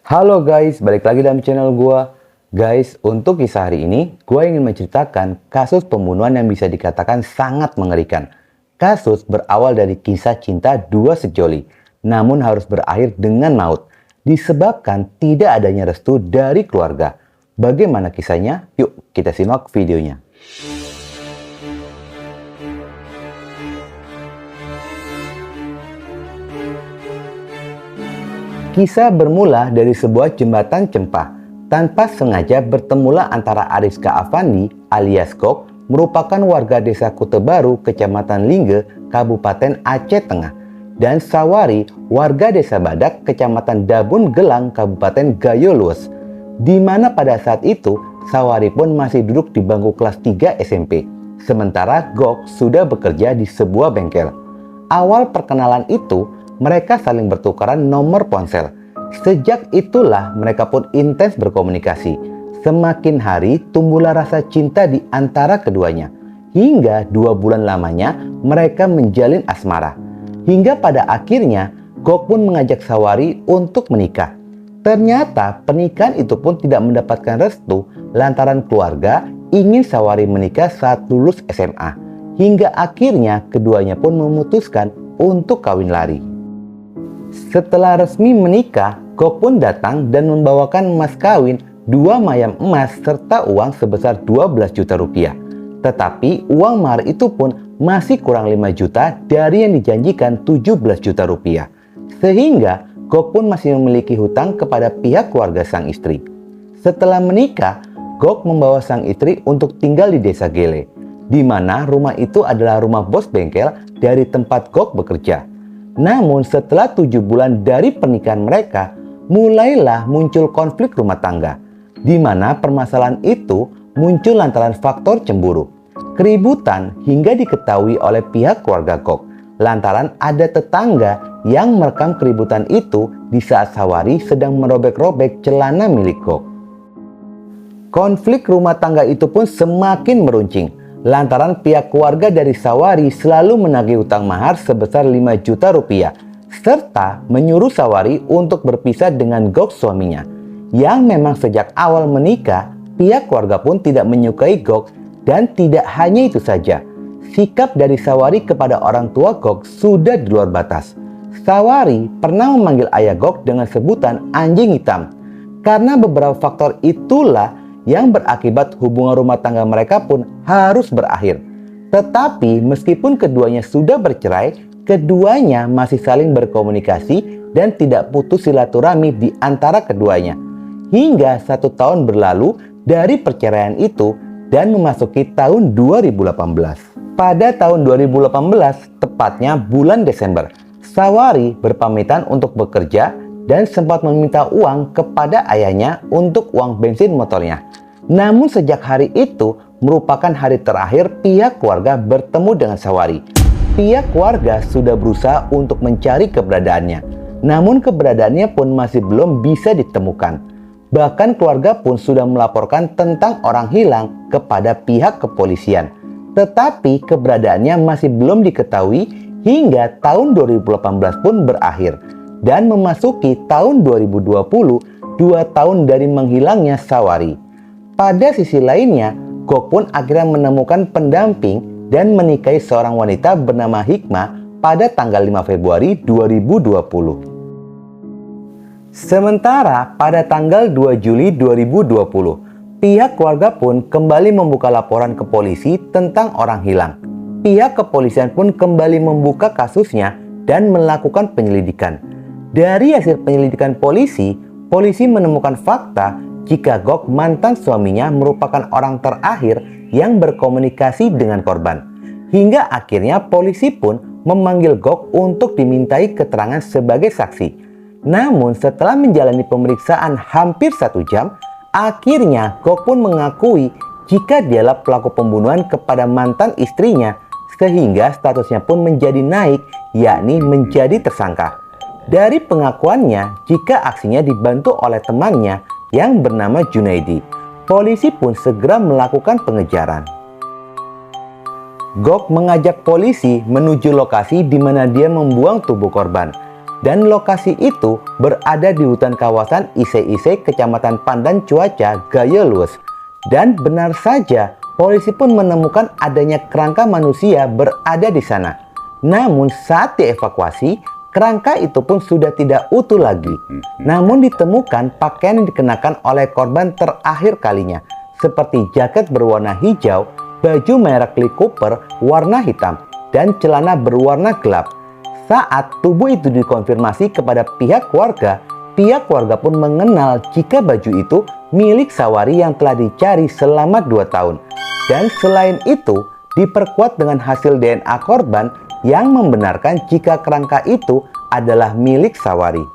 Halo guys, balik lagi dalam channel gua. Guys, untuk kisah hari ini, gua ingin menceritakan kasus pembunuhan yang bisa dikatakan sangat mengerikan. Kasus berawal dari kisah cinta dua sejoli, namun harus berakhir dengan maut, disebabkan tidak adanya restu dari keluarga. Bagaimana kisahnya? Yuk kita simak videonya. Kisah bermula dari sebuah jembatan Cempah. Tanpa sengaja bertemulah antara Ariska Afandi alias Gok, merupakan warga desa Kute Baru, Kecamatan Lingge, Kabupaten Aceh Tengah, dan Sawari, warga desa Badak, Kecamatan Dabun Gelang, Kabupaten Gayo Lues, di mana pada saat itu Sawari pun masih duduk di bangku kelas 3 SMP, sementara Gok sudah bekerja di sebuah bengkel. Awal perkenalan itu, mereka saling bertukaran nomor ponsel. Sejak itulah mereka pun intens berkomunikasi. Semakin hari tumbuhlah rasa cinta di antara keduanya. Hingga 2 bulan lamanya mereka menjalin asmara. Hingga pada akhirnya Gok pun mengajak Sawari untuk menikah. Ternyata pernikahan itu pun tidak mendapatkan restu lantaran keluarga ingin Sawari menikah saat lulus SMA. Hingga akhirnya keduanya pun memutuskan untuk kawin lari. Setelah resmi menikah, Gok pun datang dan membawakan mas kawin 2 mayam emas serta uang sebesar 12 juta rupiah. Tetapi uang mahar itu pun masih kurang 5 juta dari yang dijanjikan 17 juta rupiah. Sehingga Gok pun masih memiliki hutang kepada pihak keluarga sang istri. Setelah menikah, Gok membawa sang istri untuk tinggal di desa Gele, di mana rumah itu adalah rumah bos bengkel dari tempat Gok bekerja. Namun setelah 7 bulan dari pernikahan mereka, mulailah muncul konflik rumah tangga, di mana permasalahan itu muncul lantaran faktor cemburu, keributan hingga diketahui oleh pihak keluarga Gok, lantaran ada tetangga yang merekam keributan itu di saat Sawari sedang merobek-robek celana milik Gok. Konflik rumah tangga itu pun semakin meruncing, lantaran pihak keluarga dari Sawari selalu menagih hutang mahar sebesar 5 juta rupiah, serta menyuruh Sawari untuk berpisah dengan Gok suaminya. Yang memang sejak awal menikah, pihak keluarga pun tidak menyukai Gok, dan tidak hanya itu saja. Sikap dari Sawari kepada orang tua Gok sudah di luar batas. Sawari pernah memanggil ayah Gok dengan sebutan anjing hitam. Karena beberapa faktor itulah yang berakibat hubungan rumah tangga mereka pun harus berakhir. Tetapi meskipun keduanya sudah bercerai, keduanya masih saling berkomunikasi dan tidak putus silaturahmi di antara keduanya. Hingga 1 tahun berlalu dari perceraian itu dan memasuki tahun 2018. Pada tahun 2018, tepatnya bulan Desember, Sawari berpamitan untuk bekerja dan sempat meminta uang kepada ayahnya untuk uang bensin motornya. Namun sejak hari itu merupakan hari terakhir pihak keluarga bertemu dengan Sawari. Pihak keluarga sudah berusaha untuk mencari keberadaannya, namun keberadaannya pun masih belum bisa ditemukan. Bahkan keluarga pun sudah melaporkan tentang orang hilang kepada pihak kepolisian. Tetapi keberadaannya masih belum diketahui hingga tahun 2018 pun berakhir. Dan memasuki tahun 2020, 2 tahun dari menghilangnya Sawari. Pada sisi lainnya, Gok pun akhirnya menemukan pendamping dan menikahi seorang wanita bernama Hikmah pada tanggal 5 Februari 2020. Sementara pada tanggal 2 Juli 2020, pihak keluarga pun kembali membuka laporan ke polisi tentang orang hilang. Pihak kepolisian pun kembali membuka kasusnya dan melakukan penyelidikan. Dari hasil penyelidikan polisi menemukan fakta jika Gok mantan suaminya merupakan orang terakhir yang berkomunikasi dengan korban. Hingga akhirnya polisi pun memanggil Gok untuk dimintai keterangan sebagai saksi. Namun setelah menjalani pemeriksaan hampir 1 jam, akhirnya Gok pun mengakui jika dialah pelaku pembunuhan kepada mantan istrinya, sehingga statusnya pun menjadi naik, yakni menjadi tersangka. Dari pengakuannya, jika aksinya dibantu oleh temannya yang bernama Junaidi, polisi pun segera melakukan pengejaran. Gok mengajak polisi menuju lokasi di mana dia membuang tubuh korban. dan lokasi itu berada di hutan kawasan Ise-Ise, Kecamatan Pandan Cuaca, Gaya Lues. Dan benar saja, polisi pun menemukan adanya kerangka manusia berada di sana. Namun saat dievakuasi, kerangka itu pun sudah tidak utuh lagi. Namun ditemukan pakaian yang dikenakan oleh korban terakhir kalinya, seperti jaket berwarna hijau, baju merek Lee Cooper warna hitam, dan celana berwarna gelap. Saat tubuh itu dikonfirmasi kepada pihak keluarga pun mengenal jika baju itu milik Sawari yang telah dicari selama 2 tahun. Dan selain itu, diperkuat dengan hasil DNA korban yang membenarkan jika kerangka itu adalah milik Sawari.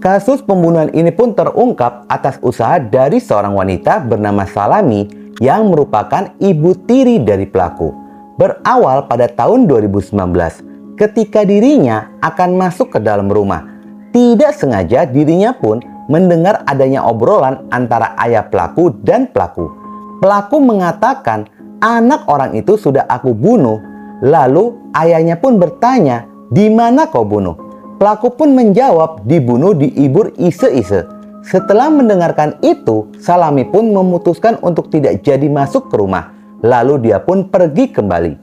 Kasus pembunuhan ini pun terungkap atas usaha dari seorang wanita bernama Salami yang merupakan ibu tiri dari pelaku. Berawal pada tahun 2019, ketika dirinya akan masuk ke dalam rumah. Tidak sengaja dirinya pun mendengar adanya obrolan antara ayah pelaku dan pelaku. Pelaku mengatakan, anak orang itu sudah aku bunuh. Lalu ayahnya pun bertanya, di mana kau bunuh? Pelaku pun menjawab, dibunuh di Ibur Ise-Ise. Setelah mendengarkan itu, Salami pun memutuskan untuk tidak jadi masuk ke rumah. Lalu dia pun pergi kembali.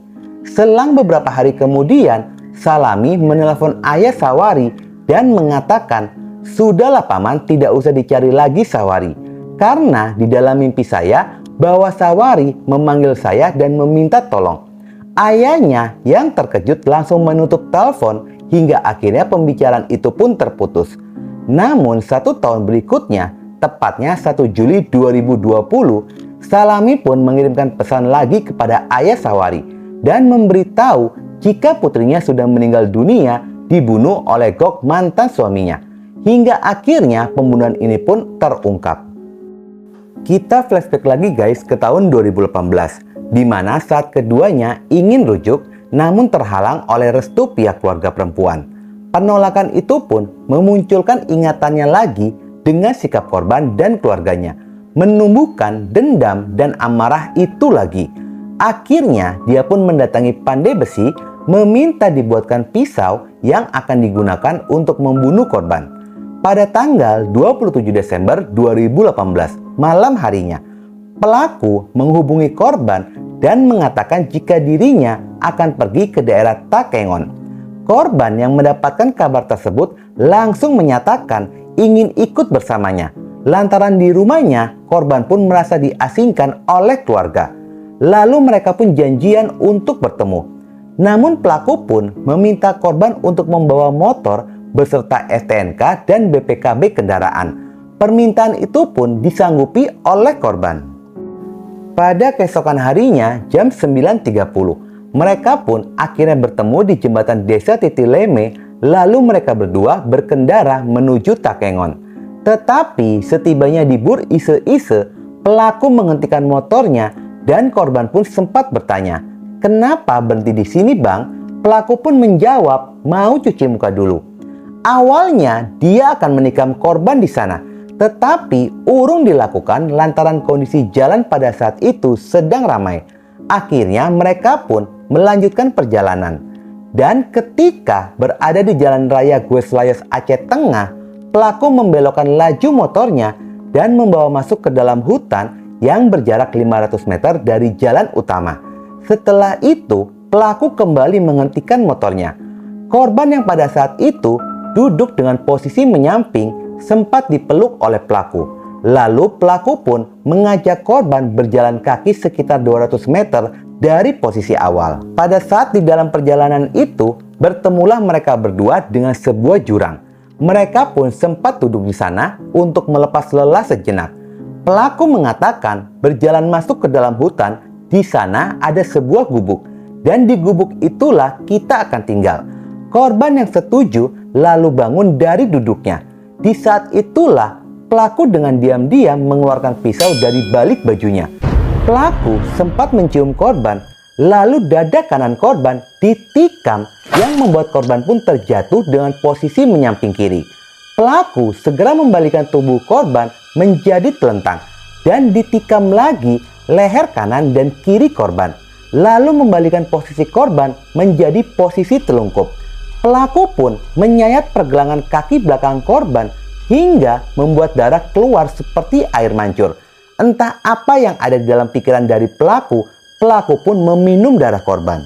Selang beberapa hari kemudian, Salami menelpon ayah Sawari dan mengatakan, "Sudahlah paman, tidak usah dicari lagi Sawari. Karena di dalam mimpi saya bahwa Sawari memanggil saya dan meminta tolong." Ayahnya yang terkejut langsung menutup telepon hingga akhirnya pembicaraan itu pun terputus. Namun 1 tahun berikutnya, tepatnya 1 Juli 2020, Salami pun mengirimkan pesan lagi kepada ayah Sawari dan memberitahu jika putrinya sudah meninggal dunia dibunuh oleh Gok, mantan suaminya. Hingga akhirnya pembunuhan ini pun terungkap. Kita flashback lagi guys ke tahun 2018, di mana saat keduanya ingin rujuk namun terhalang oleh restu pihak keluarga perempuan. Penolakan itu pun memunculkan ingatannya lagi dengan sikap korban dan keluarganya, menumbuhkan dendam dan amarah itu lagi. Akhirnya dia pun mendatangi Pandai Besi meminta dibuatkan pisau yang akan digunakan untuk membunuh korban. Pada tanggal 27 Desember 2018 malam harinya, pelaku menghubungi korban dan mengatakan jika dirinya akan pergi ke daerah Takengon. Korban yang mendapatkan kabar tersebut langsung menyatakan ingin ikut bersamanya. Lantaran di rumahnya, korban pun merasa diasingkan oleh keluarga. Lalu mereka pun janjian untuk bertemu. Namun pelaku pun meminta korban untuk membawa motor beserta STNK dan BPKB kendaraan. Permintaan itu pun disanggupi oleh korban. Pada keesokan harinya jam 9.30, mereka pun akhirnya bertemu di jembatan Desa Titileme. Lalu mereka berdua berkendara menuju Takengon. Tetapi setibanya di Bur Ise-Ise, pelaku menghentikan motornya dan korban pun sempat bertanya, "Kenapa berhenti di sini bang?" Pelaku pun menjawab, "Mau cuci muka dulu." Awalnya dia akan menikam korban di sana, tetapi urung dilakukan lantaran kondisi jalan pada saat itu sedang ramai. Akhirnya mereka pun melanjutkan perjalanan. Dan ketika berada di jalan raya Gueslayos Aceh Tengah, pelaku membelokkan laju motornya dan membawa masuk ke dalam hutan yang berjarak 500 meter dari jalan utama. Setelah itu, pelaku kembali menghentikan motornya. Korban yang pada saat itu duduk dengan posisi menyamping sempat dipeluk oleh pelaku. Lalu pelaku pun mengajak korban berjalan kaki sekitar 200 meter dari posisi awal. Pada saat di dalam perjalanan itu, bertemulah mereka berdua dengan sebuah jurang. Mereka pun sempat duduk di sana untuk melepas lelah sejenak. Pelaku mengatakan berjalan masuk ke dalam hutan. Di sana ada sebuah gubuk, dan di gubuk itulah kita akan tinggal. Korban yang setuju lalu bangun dari duduknya. Di saat itulah pelaku dengan diam-diam mengeluarkan pisau dari balik bajunya. Pelaku sempat mencium korban, lalu dada kanan korban ditikam yang membuat korban pun terjatuh dengan posisi menyamping kiri. Pelaku segera membalikan tubuh korban menjadi telentang dan ditikam lagi leher kanan dan kiri korban, lalu membalikan posisi korban menjadi posisi telungkup. Pelaku pun menyayat pergelangan kaki belakang korban hingga membuat darah keluar seperti air mancur. Entah apa yang ada di dalam pikiran dari pelaku pun meminum darah korban.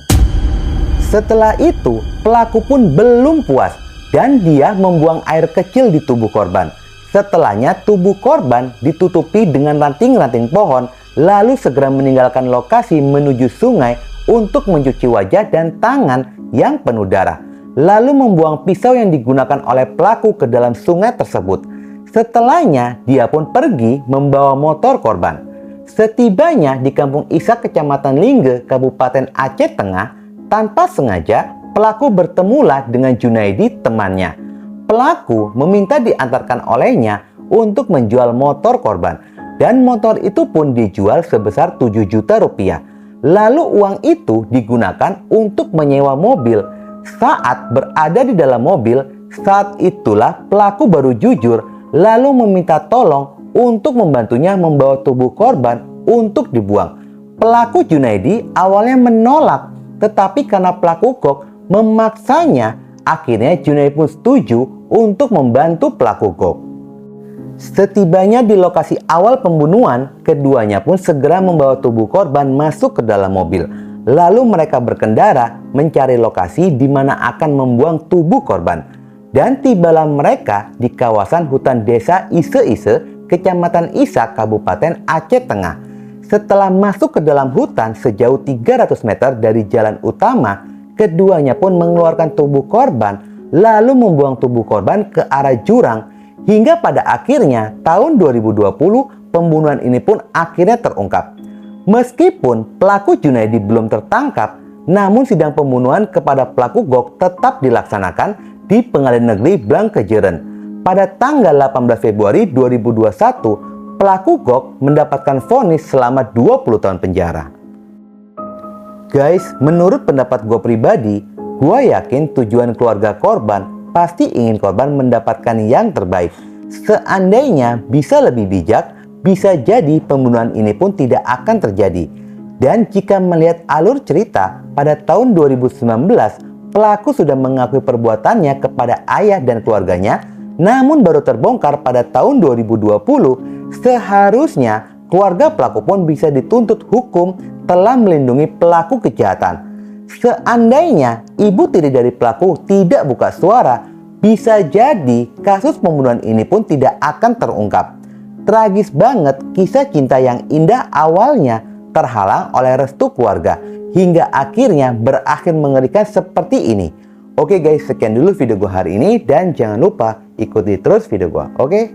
Setelah itu, pelaku pun belum puas dan dia membuang air kecil di tubuh korban. Setelahnya, tubuh korban ditutupi dengan ranting-ranting pohon, lalu segera meninggalkan lokasi menuju sungai untuk mencuci wajah dan tangan yang penuh darah. Lalu membuang pisau yang digunakan oleh pelaku ke dalam sungai tersebut. Setelahnya, dia pun pergi membawa motor korban. Setibanya di Kampung Isak, Kecamatan Lingge, Kabupaten Aceh Tengah, tanpa sengaja pelaku bertemulah dengan Junaidi, temannya. Pelaku meminta diantarkan olehnya untuk menjual motor korban, dan motor itu pun dijual sebesar 7 juta rupiah. Lalu uang itu digunakan untuk menyewa mobil. Saat berada di dalam mobil, saat itulah pelaku baru jujur lalu meminta tolong untuk membantunya membawa tubuh korban untuk dibuang. Pelaku Junaidi awalnya menolak, tetapi karena pelaku Gok memaksanya, akhirnya Junaidi pun setuju untuk membantu pelaku Gok. Setibanya di lokasi awal pembunuhan, keduanya pun segera membawa tubuh korban masuk ke dalam mobil. Lalu mereka berkendara mencari lokasi di mana akan membuang tubuh korban. Dan tibalah mereka di kawasan hutan desa Ise-Ise, Kecamatan Isak, Kabupaten Aceh Tengah. Setelah masuk ke dalam hutan sejauh 300 meter dari jalan utama, keduanya pun mengeluarkan tubuh korban, lalu membuang tubuh korban ke arah jurang. Hingga pada akhirnya tahun 2020, pembunuhan ini pun akhirnya terungkap. Meskipun pelaku Junaidi belum tertangkap, namun sidang pembunuhan kepada pelaku Gok tetap dilaksanakan di Pengadilan Negeri Blangkejeren. Pada tanggal 18 Februari 2021, pelaku Gok mendapatkan vonis selama 20 tahun penjara. Guys, menurut pendapat gue pribadi, gue yakin tujuan keluarga korban pasti ingin korban mendapatkan yang terbaik. Seandainya bisa lebih bijak, bisa jadi pembunuhan ini pun tidak akan terjadi. Dan jika melihat alur cerita, pada tahun 2019, pelaku sudah mengakui perbuatannya kepada ayah dan keluarganya, namun baru terbongkar pada tahun 2020. Seharusnya keluarga pelaku pun bisa dituntut hukum telah melindungi pelaku kejahatan. Seandainya ibu tiri dari pelaku tidak buka suara, bisa jadi kasus pembunuhan ini pun tidak akan terungkap. Tragis banget kisah cinta yang indah awalnya terhalang oleh restu keluarga hingga akhirnya berakhir mengerikan seperti ini. Oke guys, sekian dulu video gue hari ini dan jangan lupa ikuti terus video gue. Oke?